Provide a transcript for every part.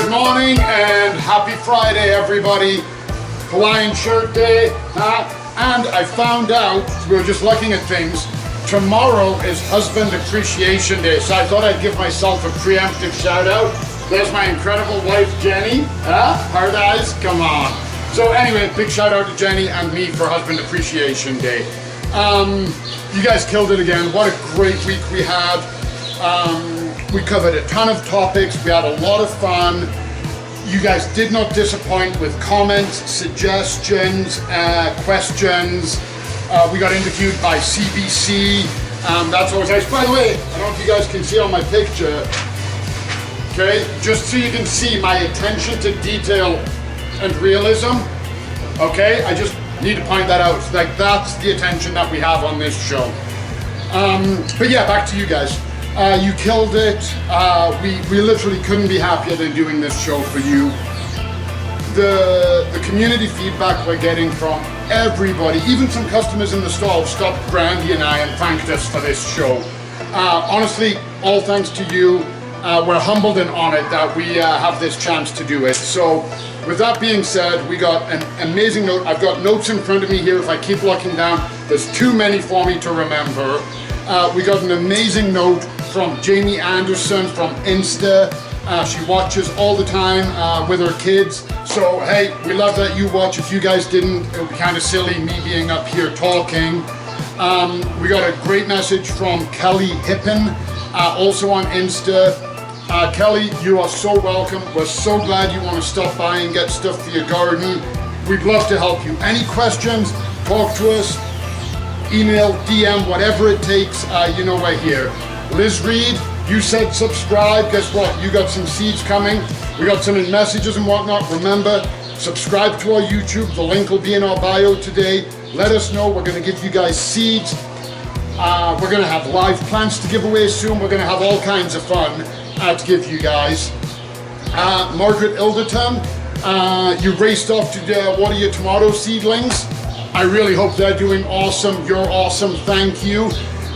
Good morning and happy Friday, everybody. Hawaiian shirt day, and I found out, we were just looking at things, tomorrow is Husband Appreciation Day, so I thought I'd give myself a preemptive shout out. There's my incredible wife, Jenny. Hard eyes, come on. So anyway, big shout out to Jenny and me for Husband Appreciation Day. You guys killed it again. What a great week we had. We covered a ton of topics. We had a lot of fun. You guys did not disappoint with comments, suggestions, questions. We got interviewed by CBC. That's always nice. By the way, I don't know if you guys can see on my picture. Okay, just so you can see my attention to detail and realism. Okay, I just need to point that out. Like, that's the attention that we have on this show. But yeah, back to you guys. You killed it. We literally couldn't be happier than doing this show for you. The community feedback we're getting from everybody, even some customers in the store, stopped Brandy and I and thanked us for this show. Honestly, all thanks to you. We're humbled and honored that we have this chance to do it. So with that being said, we got an amazing note. I've got notes in front of me here. If I keep looking down, there's too many for me to remember. We got an amazing note from Jamie Anderson from Insta. She watches all the time with her kids. So hey, we love that you watch. If you guys didn't, it would be kind of silly me being up here talking. We got a great message from Kelly Hippen, also on Insta. Kelly, you are so welcome. We're so glad you want to stop by and get stuff for your garden. We'd love to help you. Any questions, talk to us. Email, DM, whatever it takes, you know we're here. Liz Reed, you said subscribe. Guess what? You got some seeds coming. We got some in messages and whatnot. Remember, subscribe to our YouTube. The link will be in our bio today. Let us know. We're going to give you guys seeds. We're going to have live plants to give away soon. We're going to have all kinds of fun to give you guys. Margaret Ilderton, you raced off to water your tomato seedlings. I really hope they're doing awesome. You're awesome. Thank you.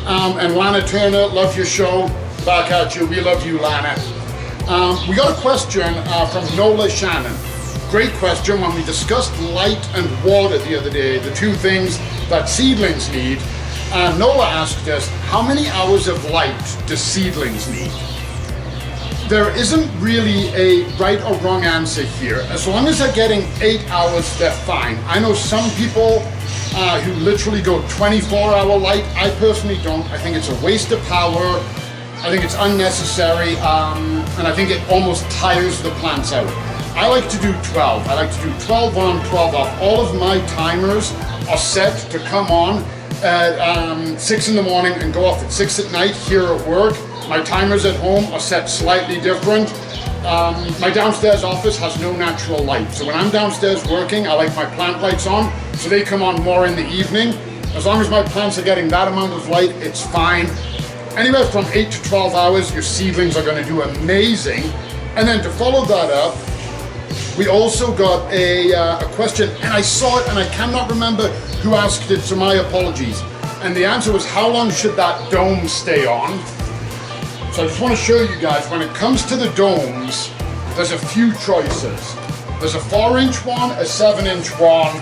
And Lana Turner, love your show. Back at you. We love you, Lana. We got a question from Nola Shannon. Great question. When we discussed light and water the other day, the two things that seedlings need, Nola asked us, how many hours of light do seedlings need? There isn't really a right or wrong answer here. As long as they're getting 8 hours, they're fine. I know some people who literally go 24-hour light. I personally don't. I think it's a waste of power. I think it's unnecessary, and I think it almost tires the plants out. I like to do 12. I like to do 12 on, 12 off. All of my timers are set to come on at 6 in the morning and go off at 6 at night here at work. My timers at home are set slightly different. My downstairs office has no natural light. So when I'm downstairs working, I like my plant lights on, so they come on more in the evening. As long as my plants are getting that amount of light, it's fine. Anywhere from 8 to 12 hours, your seedlings are going to do amazing. And then to follow that up, we also got a question, and I saw it and I cannot remember who asked it, so my apologies. And the answer was, how long should that dome stay on? So I just want to show you guys, when it comes to the domes, there's a few choices. There's a 4-inch one, a 7-inch one,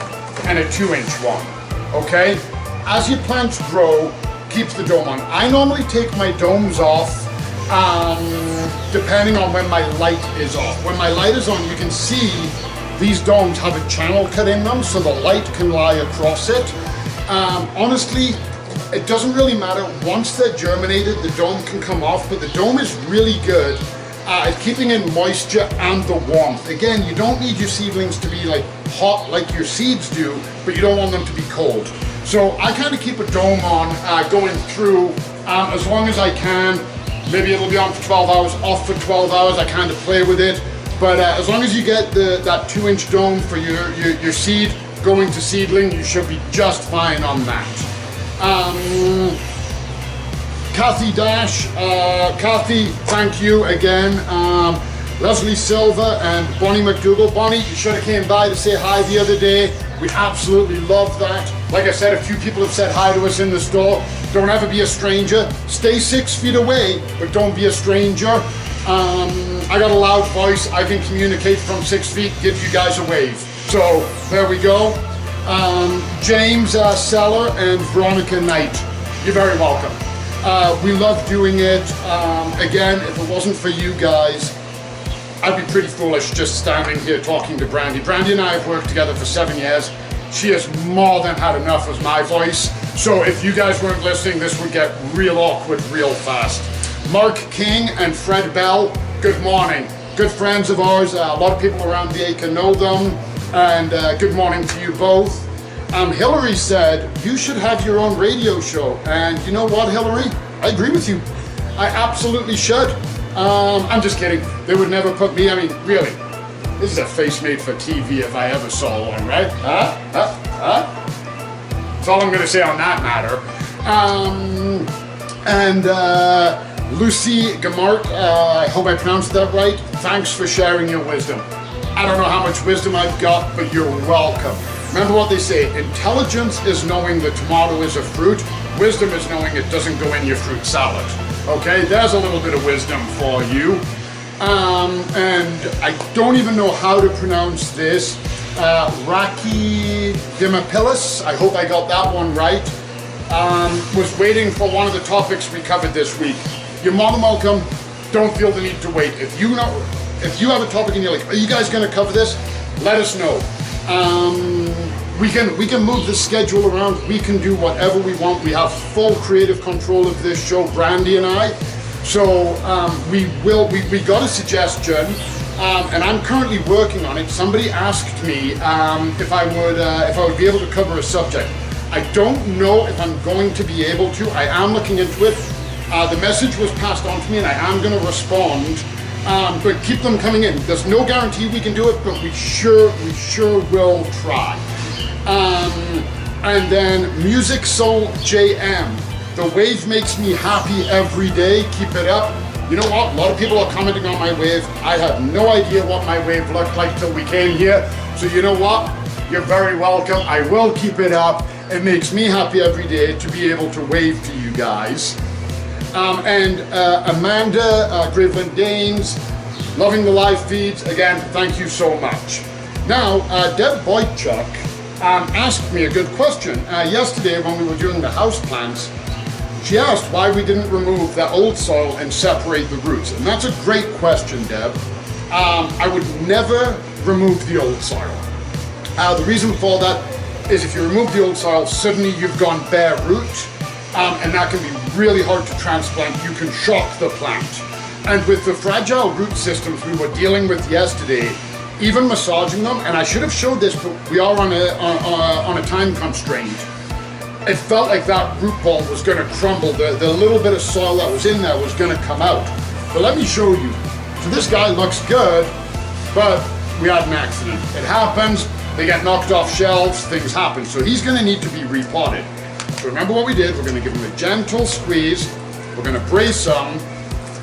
and a 2-inch one, okay? As your plants grow, keep the dome on. I normally take my domes off depending on when my light is off. When my light is on, you can see these domes have a channel cut in them so the light can lie across it. Honestly, it doesn't really matter. Once they're germinated, the dome can come off, but the dome is really good at keeping in moisture and the warmth. Again, you don't need your seedlings to be like hot like your seeds do, but you don't want them to be cold. So I kind of keep a dome on going through as long as I can. Maybe it'll be on for 12 hours, off for 12 hours. I kind of play with it. But as long as you get that 2-inch dome for your seed going to seedling, you should be just fine on that. Kathy Dash, Kathy, thank you again. Leslie Silva and Bonnie McDougall. Bonnie, you should have came by to say hi the other day. We absolutely love that. Like I said, a few people have said hi to us in the store. Don't ever be a stranger. Stay 6 feet away, but don't be a stranger. I got a loud voice. I can communicate from 6 feet, give you guys a wave. So there we go. James Seller and Veronica Knight, you're very welcome. We love doing it. Again, if it wasn't for you guys, I'd be pretty foolish just standing here talking to Brandy. Brandy and I have worked together for 7 years. She has more than had enough of my voice. So if you guys weren't listening, this would get real awkward real fast. Mark King and Fred Bell, good morning. Good friends of ours. A lot of people around the acre know them. And good morning to you both. Hillary said, you should have your own radio show. And you know what, Hillary? I agree with you. I absolutely should. I'm just kidding. They would never put me, I mean, really. This is a face made for TV if I ever saw one, right? That's all I'm going to say on that matter. Lucy Gamart, I hope I pronounced that right. Thanks for sharing your wisdom. I don't know how much wisdom I've got, but you're welcome. Remember what they say, intelligence is knowing the tomato is a fruit. Wisdom is knowing it doesn't go in your fruit salad. Okay, there's a little bit of wisdom for you. And I don't even know how to pronounce this. Raki Dimapillis, I hope I got that one right. Was waiting for one of the topics we covered this week. You're more than welcome. Don't feel the need to wait. If you have a topic and you're like, are you guys going to cover this? Let us know. We can move the schedule around. We can do whatever we want. We have full creative control of this show, Brandy and I. So we got a suggestion, and I'm currently working on it. Somebody asked me if I would be able to cover a subject. I don't know if I'm going to be able to. I am looking into it. The message was passed on to me, and I am going to respond. But keep them coming in. There's no guarantee we can do it, but we sure will try. And then Music Soul JM. The wave makes me happy every day. Keep it up. You know what? A lot of people are commenting on my wave. I have no idea what my wave looked like till we came here. So you know what? You're very welcome. I will keep it up. It makes me happy every day to be able to wave to you guys. Amanda Graveland Danes, loving the live feeds. Again, thank you so much. Now, Deb Boydchuk asked me a good question. Yesterday when we were doing the house plants, she asked why we didn't remove the old soil and separate the roots. And that's a great question, Deb. I would never remove the old soil. The reason for that is if you remove the old soil, suddenly you've gone bare root, and that can be really hard to transplant. You can shock the plant. And with the fragile root systems we were dealing with yesterday, even massaging them, and I should have showed this, but we are on a time constraint. It felt like that root ball was going to crumble. The little bit of soil that was in there was going to come out. But let me show you. So this guy looks good, but we had an accident. It happens. They get knocked off shelves. Things happen. So he's going to need to be repotted. So remember what we did. We're going to give him a gentle squeeze. We're going to brace him.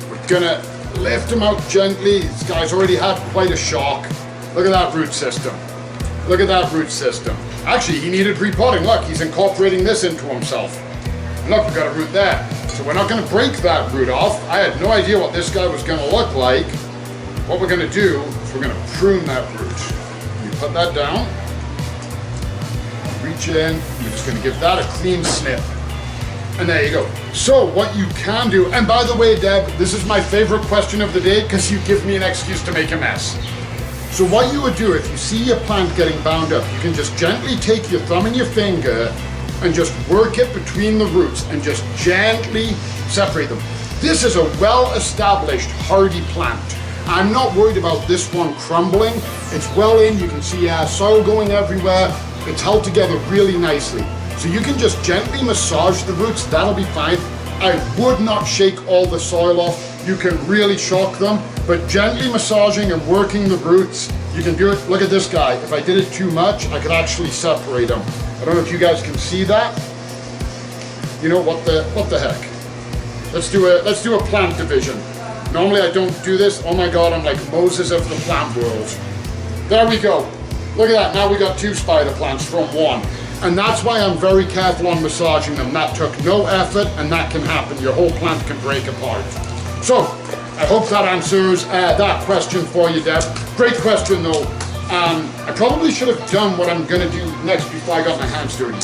We're going to lift him out gently. This guy's already had quite a shock. Look at that root system. Look at that root system. Actually, he needed repotting. Look, he's incorporating this into himself. And look, we've got a root there. So we're not going to break that root off. I had no idea what this guy was going to look like. What we're going to do is we're going to prune that root. You put that down. Reach in. We're just going to give that a clean snip. And there you go. So what you can do, and by the way, Deb, this is my favorite question of the day because you give me an excuse to make a mess. So what you would do if you see your plant getting bound up, you can just gently take your thumb and your finger and just work it between the roots and just gently separate them. This is a well-established hardy plant. I'm not worried about this one crumbling. It's well in, you can see soil going everywhere. It's held together really nicely. So you can just gently massage the roots, that'll be fine. I would not shake all the soil off. You can really shock them, but gently massaging and working the roots, you can do it. Look at this guy. If I did it too much, I could actually separate them. I don't know if you guys can see that. You know, what the heck? Let's do a plant division. Normally I don't do this. Oh my God, I'm like Moses of the plant world. There we go. Look at that, now we got 2 spider plants from 1. And that's why I'm very careful on massaging them. That took no effort, and that can happen. Your whole plant can break apart. So, I hope that answers that question for you, Deb. Great question, though. I probably should have done what I'm going to do next before I got my hands dirty.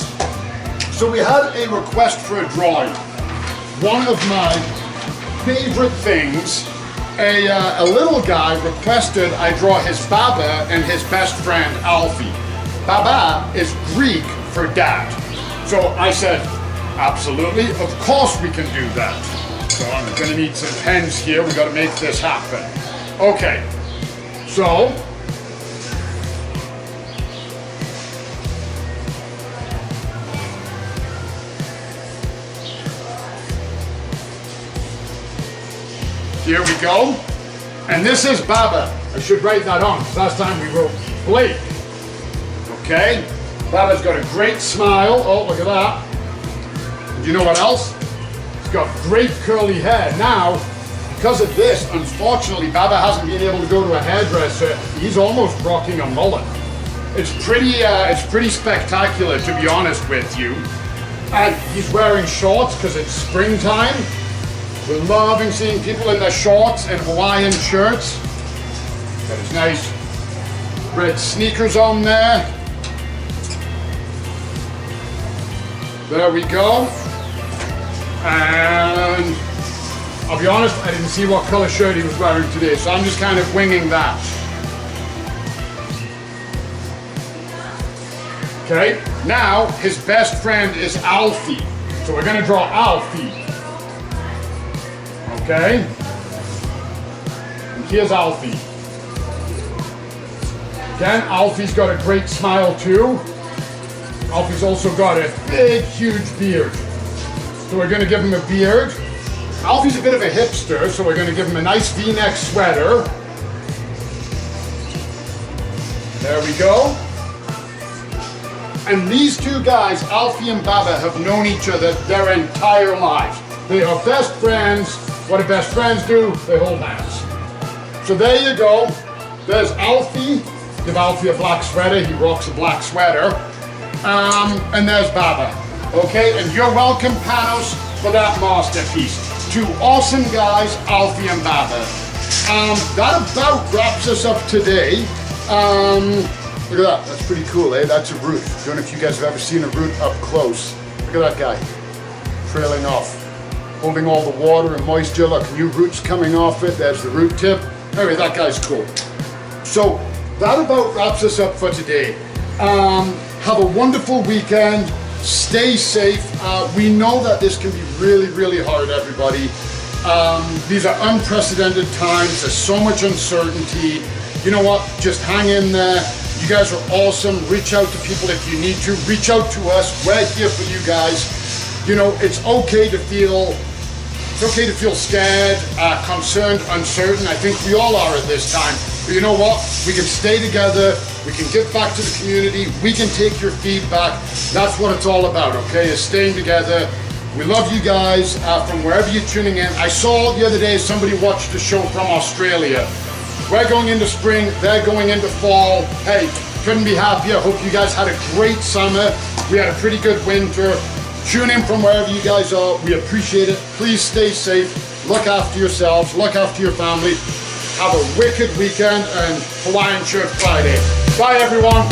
So we had a request for a drawing. One of my favorite things, a little guy requested I draw his Baba and his best friend, Alfie. Baba is Greek for dad. So I said, absolutely, of course we can do that. So I'm gonna need some pens here. We gotta make this happen. Okay, so here we go. And this is Baba. I should write that on, because last time we wrote Blake. Okay, Baba's got a great smile. Oh, look at that. And you know what else? He's got great curly hair. Now, because of this, unfortunately, Baba hasn't been able to go to a hairdresser. He's almost rocking a mullet. It's pretty spectacular, to be honest with you. And he's wearing shorts because it's springtime. We're loving seeing people in their shorts and Hawaiian shirts. Got his nice red sneakers on there. There we go. And I'll be honest, I didn't see what color shirt he was wearing today, so I'm just kind of winging that. Okay, now his best friend is Alfie. So we're gonna draw Alfie. Okay? And here's Alfie. Again, Alfie's got a great smile too. Alfie's also got a big, huge beard. So we're gonna give him a beard. Alfie's a bit of a hipster, so we're gonna give him a nice V-neck sweater. There we go. And these two guys, Alfie and Baba, have known each other their entire lives. They are best friends. What do best friends do? They hold hands. So there you go. There's Alfie. Give Alfie a black sweater. He rocks a black sweater. And there's Baba. Okay, and you're welcome, Panos, for that masterpiece. Two awesome guys, Alfie and Baba. That about wraps us up today. Look at that, that's pretty cool, eh? That's a root. I don't know if you guys have ever seen a root up close. Look at that guy, trailing off, holding all the water and moisture. Look, new roots coming off it. There's the root tip. Anyway, that guy's cool. So that about wraps us up for today. Have a wonderful weekend. Stay safe. We know that this can be really, really hard, everybody. These are unprecedented times. There's so much uncertainty. You know what? Just hang in there. You guys are awesome. Reach out to people if you need to. Reach out to us. We're here for you guys. You know, it's okay to feel scared, concerned, uncertain. I think we all are at this time. But you know what? We can stay together. We can give back to the community. We can take your feedback. That's what it's all about, okay? Is staying together. We love you guys from wherever you're tuning in. I saw the other day somebody watched the show from Australia. We're going into spring, they're going into fall. Hey, couldn't be happier. Hope you guys had a great summer. We had a pretty good winter. Tune in from wherever you guys are. We appreciate it. Please stay safe. Look after yourselves. Look after your family. Have a wicked weekend and Hawaiian Shirt Friday. Bye, everyone.